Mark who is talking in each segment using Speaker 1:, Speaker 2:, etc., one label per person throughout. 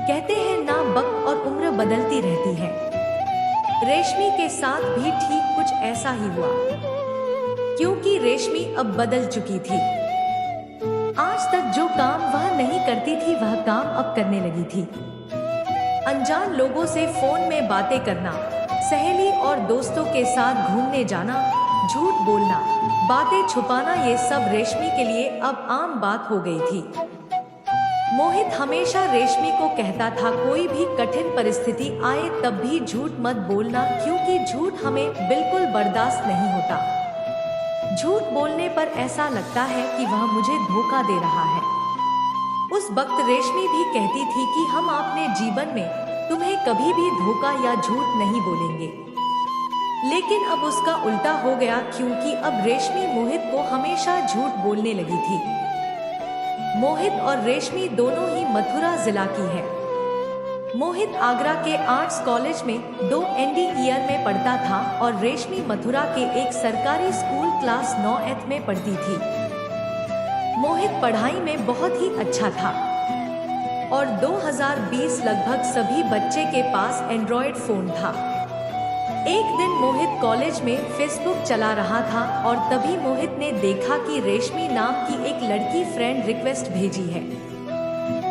Speaker 1: कहते हैं ना, वक्त और उम्र बदलती रहती है। रेशमी के साथ भी ठीक कुछ ऐसा ही हुआ, क्योंकि रेशमी अब बदल चुकी थी। आज तक जो काम वह नहीं करती थी, वह काम अब करने लगी थी। अनजान लोगों से फोन में बातें करना, सहेली और दोस्तों के साथ घूमने जाना, झूठ बोलना, बातें छुपाना, ये सब रेशमी के लिए अब आम बात हो गई थी। मोहित हमेशा रेशमी को कहता था, कोई भी कठिन परिस्थिति आए तब भी झूठ मत बोलना, क्योंकि झूठ हमें बिल्कुल बर्दाश्त नहीं होता। झूठ बोलने पर ऐसा लगता है कि वह मुझे धोखा दे रहा है। उस वक्त रेशमी भी कहती थी कि हम अपने जीवन में तुम्हें कभी भी धोखा या झूठ नहीं बोलेंगे। लेकिन अब उसका उल्टा हो गया, क्योंकि अब रेशमी मोहित को हमेशा झूठ बोलने लगी थी। मोहित और रेशमी दोनों ही मथुरा जिला की है। मोहित आगरा के आर्ट्स कॉलेज में 2 ND ईयर में पढ़ता था और रेशमी मथुरा के एक सरकारी स्कूल क्लास 9th में पढ़ती थी। मोहित पढ़ाई में बहुत ही अच्छा था और 2020 लगभग सभी बच्चे के पास एंड्रॉयड फोन था। एक दिन मोहित कॉलेज में फेसबुक चला रहा था और तभी मोहित ने देखा कि रेशमी नाम की एक लड़की फ्रेंड रिक्वेस्ट भेजी है।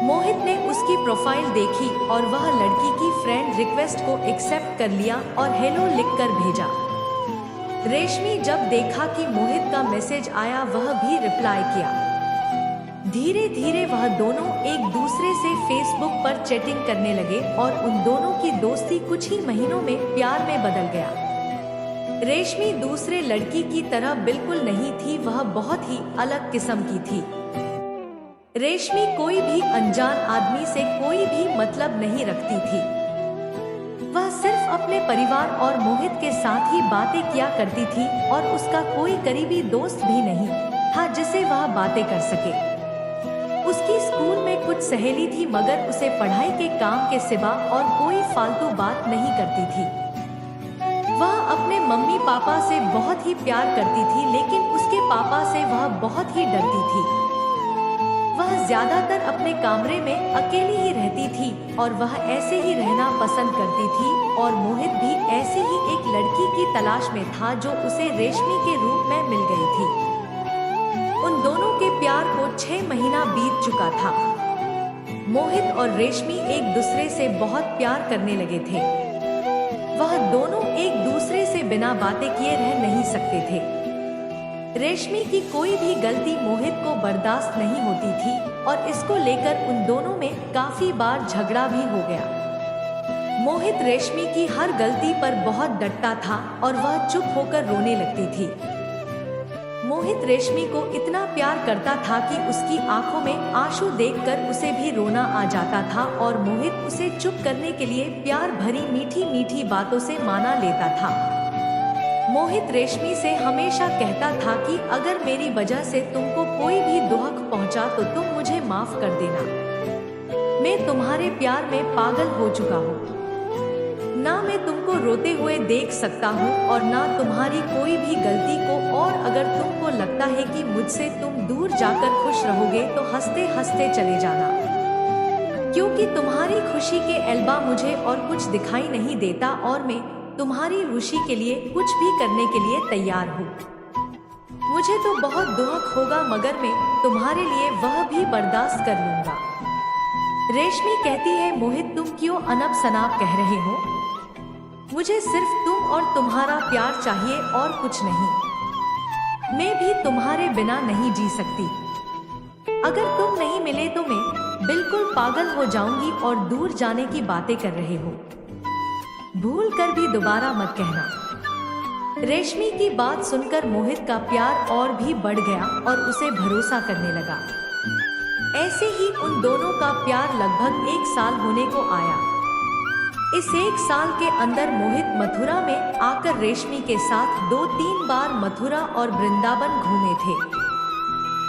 Speaker 1: मोहित ने उसकी प्रोफाइल देखी और वह लड़की की फ्रेंड रिक्वेस्ट को एक्सेप्ट कर लिया और हेलो लिखकर भेजा। रेशमी जब देखा कि मोहित का मैसेज आया, वह भी रिप्लाई किया। धीरे धीरे वह दोनों एक दूसरे से फेसबुक पर चैटिंग करने लगे और उन दोनों की दोस्ती कुछ ही महीनों में प्यार में बदल गया। रेशमी दूसरे लड़की की तरह बिल्कुल नहीं थी, वह बहुत ही अलग किस्म की थी। रेशमी कोई भी अनजान आदमी से कोई भी मतलब नहीं रखती थी। वह सिर्फ अपने परिवार और मोहित के साथ ही बातें किया करती थी और उसका कोई करीबी दोस्त भी नहीं था जिसे वह बातें कर सके। उसकी स्कूल में कुछ सहेली थी, मगर उसे पढ़ाई के काम के सिवा और कोई फालतू बात नहीं करती थी। वह अपने मम्मी पापा से बहुत ही प्यार करती थी, लेकिन उसके पापा से वह बहुत ही डरती थी। वह ज्यादातर अपने कमरे में अकेली ही रहती थी और वह ऐसे ही रहना पसंद करती थी और मोहित भी ऐसी ही एक लड़की की तलाश में था जो उसे रेशमी के रूप में मिल गई थी। उन दोनों के प्यार को 6 महीना बीत चुका था। मोहित और रेशमी एक दूसरे से बहुत प्यार करने लगे थे। वह दोनों एक दूसरे से बिना बातें किए रह नहीं सकते थे। रेशमी की कोई भी गलती मोहित को बर्दाश्त नहीं होती थी और इसको लेकर उन दोनों में काफी बार झगड़ा भी हो गया। मोहित रेशमी की हर गलती पर बहुत डरता था और वह चुप होकर रोने लगती थी। मोहित रेशमी को इतना प्यार करता था कि उसकी आंखों में आंसू देखकर उसे भी रोना आ जाता था और मोहित उसे चुप करने के लिए प्यार भरी मीठी मीठी बातों से माना लेता था। मोहित रेशमी से हमेशा कहता था कि अगर मेरी वजह से तुमको कोई भी दुख पहुंचा तो तुम मुझे माफ कर देना। मैं तुम्हारे प्यार में पागल हो चुका हूँ। ना मैं तुमको रोते हुए देख सकता हूँ और ना तुम्हारी कोई भी गलती को, और अगर तुमको लगता है कि मुझसे तुम दूर जाकर खुश रहोगे तो हंसते हंसते चले जाना, क्योंकि तुम्हारी खुशी के अलावा मुझे और कुछ दिखाई नहीं देता और मैं तुम्हारी खुशी के लिए कुछ भी करने के लिए तैयार हूँ। मुझे तो बहुत दुख होगा, मगर मैं तुम्हारे लिए वह भी बर्दाश्त कर लूंगा। रेशमी कहती है, मोहित तुम क्यों अनब शनाब कह रहे हो? मुझे सिर्फ तुम और तुम्हारा प्यार चाहिए और कुछ नहीं। मैं भी तुम्हारे बिना नहीं जी सकती। अगर तुम नहीं मिले तो मैं बिल्कुल पागल हो जाऊंगी और दूर जाने की बातें कर रहे हो। भूल कर भी दोबारा मत कहना। रेशमी की बात सुनकर मोहित का प्यार और भी बढ़ गया और उसे भरोसा करने लगा। ऐसे ही उन दोनों का प्यार लगभग 1 साल होने को आया। इस 1 साल के अंदर मोहित मथुरा में आकर रेशमी के साथ 2-3 बार मथुरा और वृंदावन घूमे थे।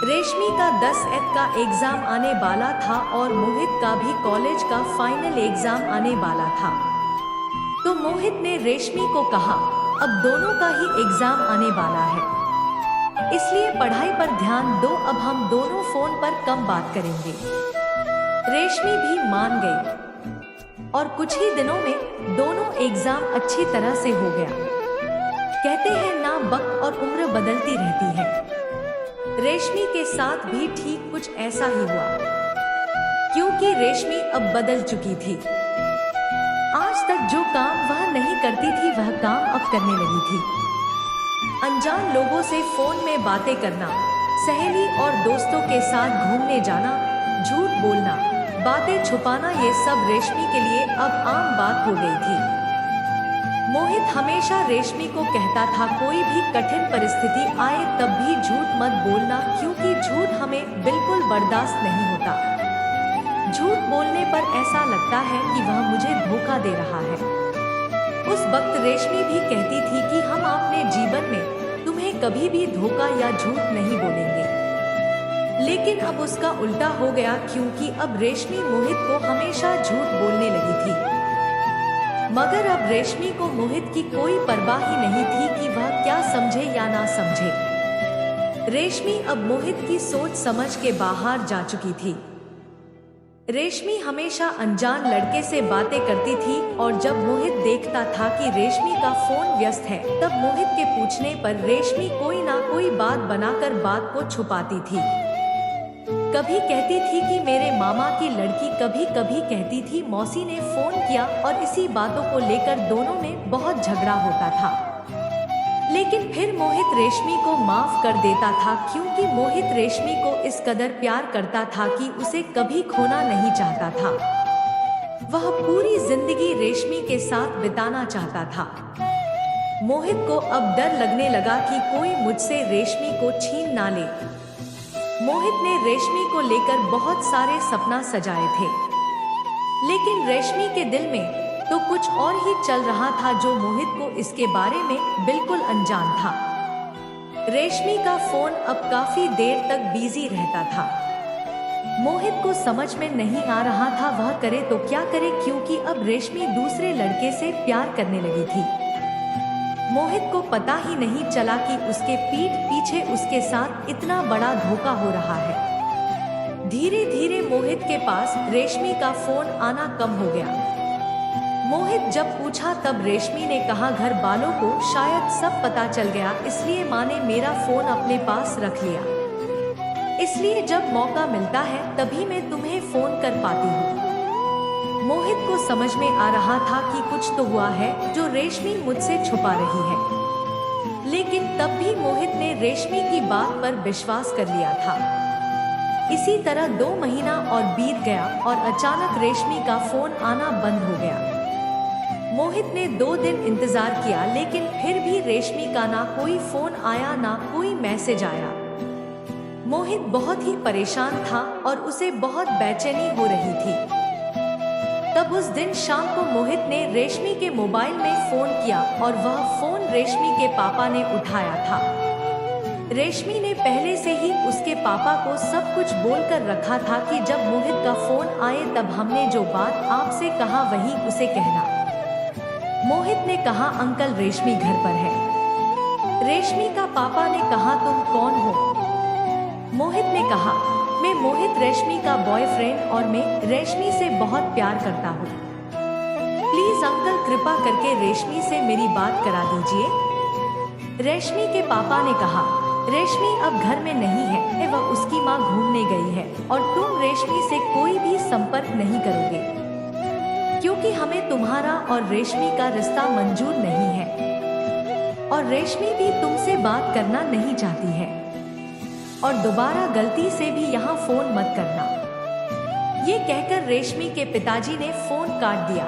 Speaker 1: रेशमी का 10th का एग्जाम आने वाला था और मोहित का भी कॉलेज का फाइनल एग्जाम आने वाला था। तो मोहित ने रेशमी को कहा, अब दोनों का ही एग्जाम आने वाला है, इसलिए पढ़ाई पर ध्यान दो, अब हम दोनों फोन पर कम बात करेंगे। रेशमी भी मान गई। और कुछ ही दिनों में दोनों एग्जाम अच्छी तरह से हो गया। कहते हैं ना, वक्त और उम्र बदलती रहती है। रेशमी के साथ भी ठीक कुछ ऐसा ही हुआ, क्योंकि रेशमी अब बदल चुकी थी। आज तक जो काम वह नहीं करती थी वह काम अब करने लगी थी। अनजान लोगों से फोन में बातें करना, सहेली और दोस्तों के साथ घूमने जाना, झूठ बोलना, बातें छुपाना, ये सब रेशमी के लिए अब आम बात हो गई थी। मोहित हमेशा रेशमी को कहता था, कोई भी कठिन परिस्थिति आए तब भी झूठ मत बोलना, क्योंकि झूठ हमें बिल्कुल बर्दाश्त नहीं होता। झूठ बोलने पर ऐसा लगता है कि वह मुझे धोखा दे रहा है। उस वक्त रेशमी भी कहती थी कि हम अपने जीवन में तुम्हें कभी भी धोखा या झूठ नहीं बोलेंगे। लेकिन अब उसका उल्टा हो गया, क्योंकि अब रेशमी मोहित को हमेशा झूठ बोलने लगी थी। मगर अब रेशमी को मोहित की कोई परवाह ही नहीं थी कि वह क्या समझे या ना समझे। रेशमी अब मोहित की सोच समझ के बाहर जा चुकी थी। रेशमी हमेशा अनजान लड़के से बातें करती थी और जब मोहित देखता था कि रेशमी का फोन व्यस्त है, तब मोहित के पूछने पर रेशमी कोई ना कोई बात बनाकर बात को छुपाती थी। कभी कहती थी कि मेरे मामा की लड़की, कभी कभी कहती थी मौसी ने फोन किया, और इसी बातों को लेकर दोनों में बहुत झगड़ा होता था। लेकिन फिर मोहित रेशमी को माफ कर देता था, क्योंकि मोहित रेशमी को इस कदर प्यार करता था कि उसे कभी खोना नहीं चाहता था। वह पूरी जिंदगी रेशमी के साथ बिताना चाहता था। मोहित को अब डर लगने लगा कि कोई मुझसे रेशमी को छीन ना ले। मोहित ने रेशमी को लेकर बहुत सारे सपना सजाए थे, लेकिन रेशमी के दिल में तो कुछ और ही चल रहा था, जो मोहित को इसके बारे में बिल्कुल अनजान था। रेशमी का फोन अब काफी देर तक बिजी रहता था। मोहित को समझ में नहीं आ रहा था वह करे तो क्या करे, क्योंकि अब रेशमी दूसरे लड़के से प्यार करने लगी थी। मोहित को पता ही नहीं चला कि उसके पीठ पीछे उसके साथ इतना बड़ा धोखा हो रहा है। धीरे धीरे मोहित के पास रेशमी का फोन आना कम हो गया। मोहित जब पूछा तब रेशमी ने कहा, घर वालों को शायद सब पता चल गया, इसलिए माँ ने मेरा फोन अपने पास रख लिया। इसलिए जब मौका मिलता है तभी मैं तुम्हें फोन कर पाती हूँ। मोहित को समझ में आ रहा था कि कुछ तो हुआ है जो रेशमी मुझसे छुपा रही है, लेकिन तब भी मोहित ने रेशमी की बात पर विश्वास कर लिया था। इसी तरह 2 महीना और बीत गया और अचानक रेशमी का फोन आना बंद हो गया। मोहित ने 2 दिन इंतजार किया, लेकिन फिर भी रेशमी का ना कोई फोन आया ना कोई मैसेज आया। मोहित बहुत ही परेशान था और उसे बहुत बेचैनी हो रही थी। तब उस दिन शाम को मोहित ने रेशमी के मोबाइल में फोन किया और वह फोन रेशमी के पापा ने उठाया था। रेशमी ने पहले से ही उसके पापा को सब कुछ बोलकर रखा था कि जब मोहित का फोन आए तब हमने जो बात आपसे कहा वही उसे कहना। मोहित ने कहा, अंकल रेशमी घर पर है। रेशमी का पापा ने कहा, तुम कौन हो? मोहित ने कहा, मैं मोहित रेशमी का बॉयफ्रेंड और मैं रेशमी से बहुत प्यार करता हूँ। प्लीज अंकल कृपा करके रेशमी से मेरी बात करा दीजिए। रेशमी के पापा ने कहा, रेशमी अब घर में नहीं है, वह उसकी माँ घूमने गई है और तुम रेशमी से कोई भी संपर्क नहीं करोगे, क्योंकि हमें तुम्हारा और रेशमी का रिश्ता मंजूर नहीं है और रेशमी भी तुमसे बात करना नहीं चाहती है और दोबारा गलती से भी यहाँ फोन मत करना। ये कहकर रेशमी के पिताजी ने फोन काट दिया।